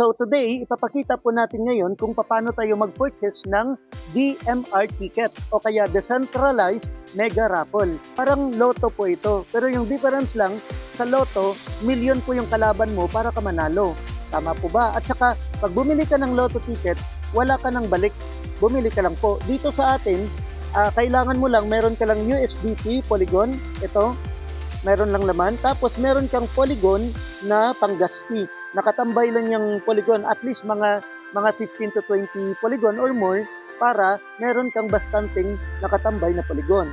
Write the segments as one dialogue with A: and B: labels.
A: So today, ipapakita po natin ngayon kung paano tayo mag-purchase ng DMR ticket o kaya Decentralized Mega Raffle. Parang loto po ito. Pero yung difference lang, sa loto, million po yung kalaban mo para ka manalo. Tama po ba? At saka, pag bumili ka ng loto ticket, wala ka nang balik. Bumili ka lang po. Dito sa atin, kailangan mo lang, meron ka lang USDT Polygon. Ito, meron lang laman. Tapos meron kang Polygon na panggaspi. Nakatambay lang yung Polygon, at least mga 15 to 20 Polygon or more para meron kang bastanteng nakatambay na Polygon.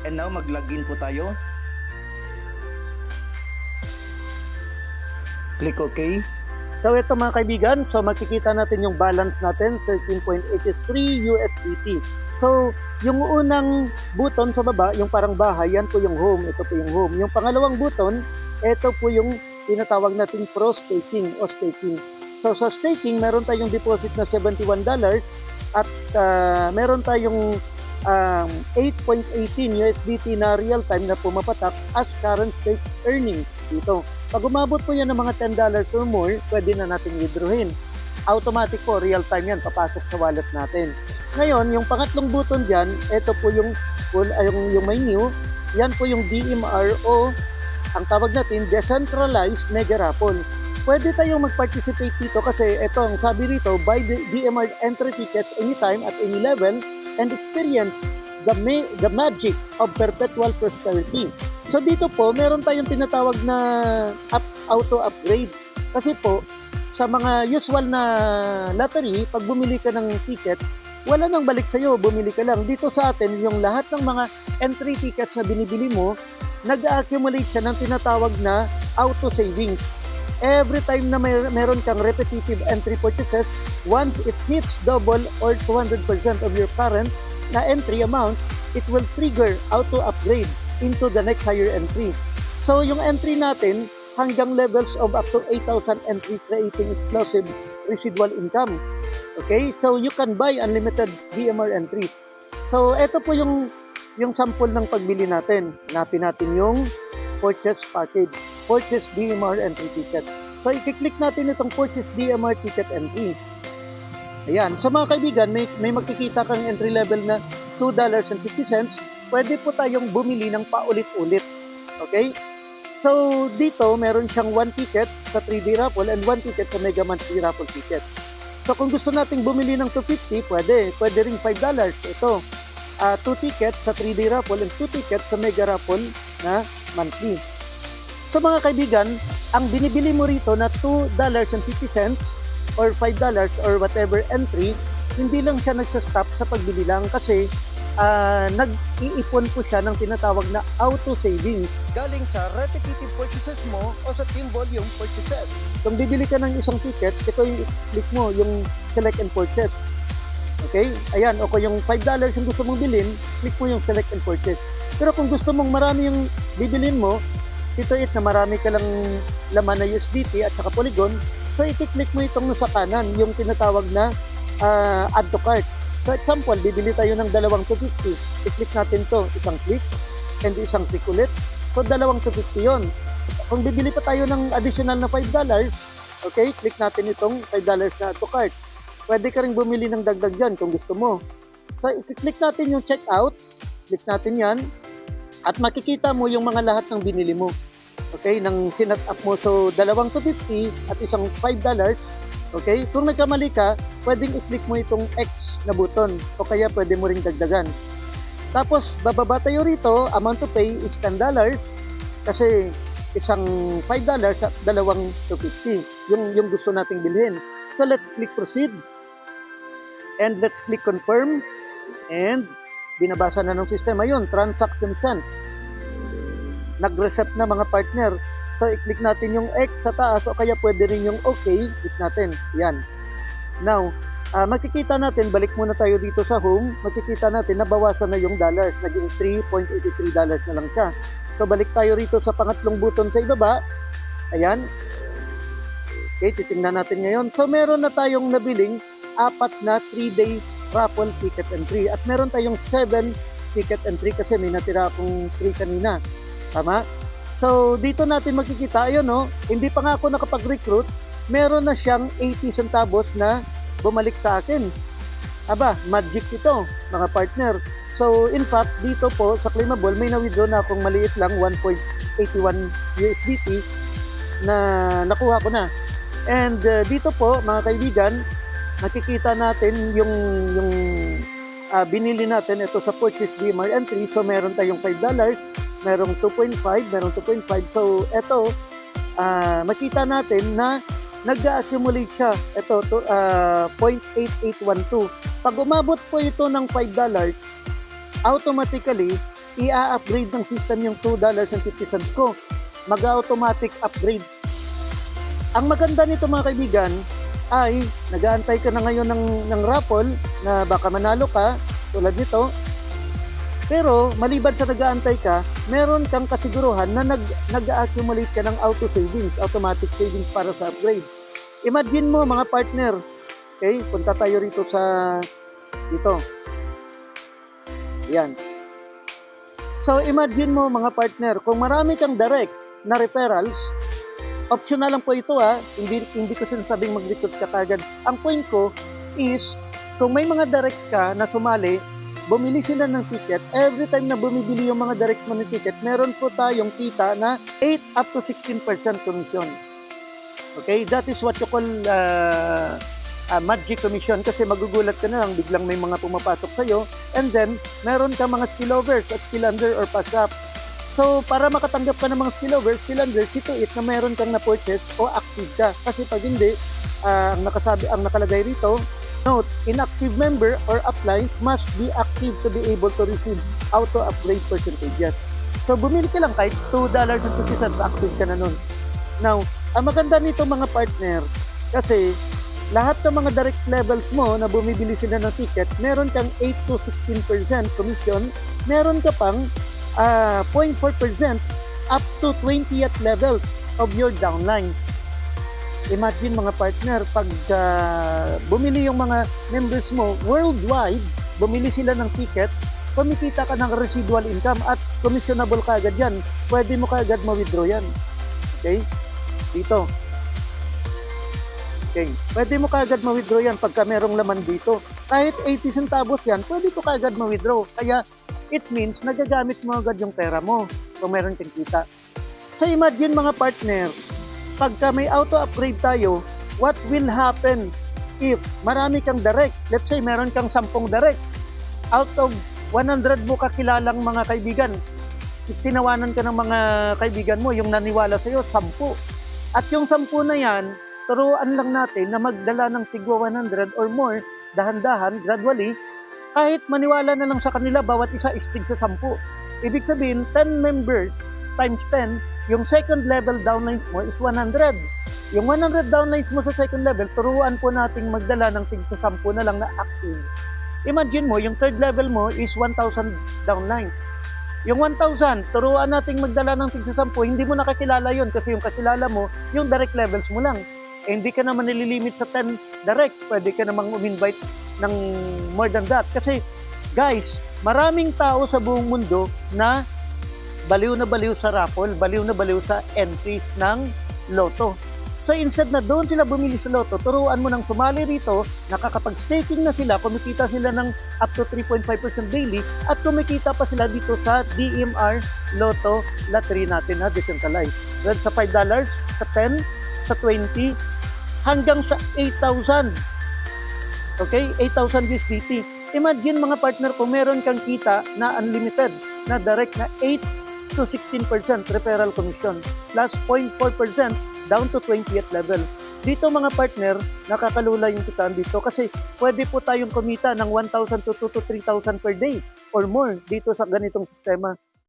B: And now, mag-login po tayo. Click OK.
A: So ito mga kaibigan, so makikita natin yung balance natin, 13.83 USDT. So yung unang button sa baba, yung parang bahay, yan po yung home, ito po yung home. Yung pangalawang button, ito po yung tinatawag nating pro staking o staking. So sa staking, meron tayong deposit na $71 at meron tayong 8.18 USDT na real time na pumapatak as current stake earnings dito. Pag umabot po yan ng mga $10 or more, pwede na natin withdrawin. Automatic po, real time yan, papasok sa wallet natin. Ngayon, yung pangatlong button dyan, ito po yung may new, yan po yung DMR o ang tawag natin, Decentralized Mega Raffle. Pwede tayong mag-participate dito kasi ito, ang sabi rito, buy the DMR entry tickets anytime at any level and experience the magic of perpetual prosperity. So dito po, meron tayong tinatawag na auto upgrade. Kasi po, sa mga usual na lottery, pag bumili ka ng ticket, wala nang balik sa'yo, bumili ka lang. Dito sa atin, yung lahat ng mga entry tickets na binibili mo, nag-accumulate siya ng tinatawag na auto savings. Every time na meron kang repetitive entry purchases, once it hits double or 200% of your current na entry amount, it will trigger auto upgrade into the next higher entry. So yung entry natin hanggang levels of up to 8,000 entry, creating explosive residual income. Okay? So you can buy unlimited DMR entries. So ito po yung sample ng pagbili natin. Hanapin natin yung purchase package, purchase DMR entry ticket. So i-click natin itong purchase DMR ticket entry. Ayan. So mga kaibigan, may makikita kang entry level na $2.50. Pwede po tayong bumili ng paulit-ulit. Okay? So, dito, meron siyang 1 ticket sa 3-day raffle and 1 ticket sa Mega Monthly Raffle ticket. So, kung gusto nating bumili ng $250, pwede. Pwede rin $5. Ito, 2 tickets sa 3-day raffle and 2 tickets sa Mega Raffle na monthly. So, mga kaibigan, ang binibili mo rito na $2.50 or $5 or whatever entry, hindi lang siya nagsastop sa pagbili lang kasi nag-iipon po siya ng tinatawag na auto savings galing sa repetitive purchases mo o sa team volume purchases. Kung bibili ka ng isang ticket, ito yung click mo, yung select and purchase. Okay? Ayan, o kung yung $5 yung gusto mong bilhin, click mo yung select and purchase. Pero kung gusto mong marami yung bibilin mo, ito na marami ka lang laman na USDT at saka Polygon, so i-click mo itong nasa kanan, yung tinatawag na add to cart. For example, bibili tayo ng dalawang $250. I-click natin to, isang click, and isang click ulit. So, dalawang $250 yun. Kung bibili pa tayo ng additional na $5, okay, click natin itong $5 na add to cart. Pwede ka rin bumili ng dagdag dyan kung gusto mo. So, i-click natin yung checkout, click natin yan, at makikita mo yung mga lahat ng binili mo. Okay, nang sinat up mo. So, dalawang $250 at isang $5. Okay? Kung nagkamali ka, pwedeng i-click mo itong X na button o kaya pwede mo ring dagdagan. Tapos, bababa tayo rito, amount to pay is $10 kasi isang $5 at dalawang $250 yung gusto nating bilhin. So, let's click proceed and let's click confirm and binabasa na ng sistema yun, transaction sent. Nag-reset na mga partner. So, i-click natin yung X sa taas o kaya pwede rin yung OK. Click natin. Yan. Now, makikita natin, balik muna tayo dito sa home, makikita natin, nabawasan na yung dollars. Naging $3.83 na lang siya. So, balik tayo rito sa pangatlong button sa ibaba. Ayan. Okay, titingnan natin ngayon. So, meron na tayong nabiling 4 na 3-day raffle ticket entry. At meron tayong 7 ticket entry kasi may natira akong 3 kanina. Tama? So, dito natin makikita, ayun no, hindi pa nga ako nakapag-recruit meron na siyang 80 centavos na bumalik sa akin. Aba, magic ito, mga partner. So, in fact, dito po sa Claimable, may na-withdraw na akong maliit lang, 1.81 USDT na nakuha ko na. And dito po, mga kaibigan, nakikita natin yung binili natin ito sa purchase DMR entry. So, meron tayong $5, merong 2.5, merong 2.5. So, ito, makita natin na nag-accumulate siya. Ito, 0.8812. Pag umabot po ito ng $5, automatically, i-upgrade ng system yung $2.50 ko. Mag-automatic upgrade. Ang maganda nito, mga kaibigan, ay nag-aantay ka na ngayon ng raffle na baka manalo ka, tulad nito. Pero maliban sa nag-aantay ka, meron kang kasiguruhan na nag-accumulate ka ng auto savings, automatic savings para sa upgrade. Imagine mo, mga partner, okay, punta tayo rito sa dito. Yan. So imagine mo, mga partner, kung marami kang direct na referrals, optional lang po ito, hindi ko sinasabing mag-recruit ka kagad. Ang point ko is, kung may mga directs ka na sumali, bumili sila ng ticket, every time na bumibili yung mga direct mo ng ticket, meron po tayong kita na 8 up to 16% commission. Okay, that is what you call magic commission, kasi magugulat ka na lang, biglang may mga pumapasok sa'yo, and then, meron ka mga spillovers at spill under or pass up. So, para makatanggap ka ng mga spillovers, spill under, see to it na meron kang na-purchase o active ka. Kasi pag hindi, ang nakalagay rito, note, inactive member or uplines must be active to be able to receive auto-upgrade percentages. So, bumili ka lang kahit $2.50, active ka na nun. Now, ang maganda nito, mga partner, kasi lahat ng mga direct levels mo na bumibili sila ng ticket, meron kang 8 to 16% commission, meron ka pang 0.4% up to 20th levels of your downline. Imagine, mga partner, pag bumili yung mga members mo worldwide, bumili sila ng ticket, kumikita ka ng residual income at commissionable ka agad yan. Pwede mo ka agad ma-withdraw yan. Okay? Dito. Okay. Pwede mo ka agad ma-withdraw yan pagka merong laman dito. Kahit 80 centavos yan, pwede ko ka agad ma-withdraw. Kaya, it means nagagamit mo agad yung pera mo kung meron kang kita. So, imagine, mga partner, pagka may auto-upgrade tayo, what will happen if marami kang direct? Let's say, meron kang 10 direct. Out of 100 mo kakilalang mga kaibigan, tinawanan ka ng mga kaibigan mo, yung naniwala sa'yo, 10. At yung 10 na yan, turuan lang natin na magdala ng tigwa 100 or more, dahan-dahan, gradually, kahit maniwala na lang sa kanila, bawat isa istig sa 10. Ibig sabihin, 10 members times 10, yung second level downlines mo is 100. Yung 100 downlines mo sa second level, turuan po nating magdala ng tig sa 10 na lang na active. Imagine mo, yung third level mo is 1,000 downlines. Yung 1,000, turuan nating magdala ng tig sa 10, hindi mo nakakilala yun kasi yung kakilala mo, yung direct levels mo lang. Eh, hindi ka naman nililimit sa 10 directs, pwede ka namang uminvite ng more than that. Kasi, guys, maraming tao sa buong mundo na baliw sa raffle, baliw sa entry ng loto. So, instead na doon sila bumili sa loto, turuan mo ng sumali rito, nakakapag-staking na sila, kumikita sila ng up to 3.5% daily, at kumikita pa sila dito sa DMR Lotto Lottery natin na decentralized. Well, sa $5, sa 10, sa 20, hanggang sa 8,000. Okay? 8,000 USDT. Imagine, mga partner, kung meron kang kita na unlimited, na direct na 8 to 16% referral commission, plus 0.4% down to 20th level. Dito, mga partner, nakakalula yung kitaan dito kasi pwede po tayong kumita ng 1,000 to 2,000 to 3,000 per day or more dito sa ganitong sistema.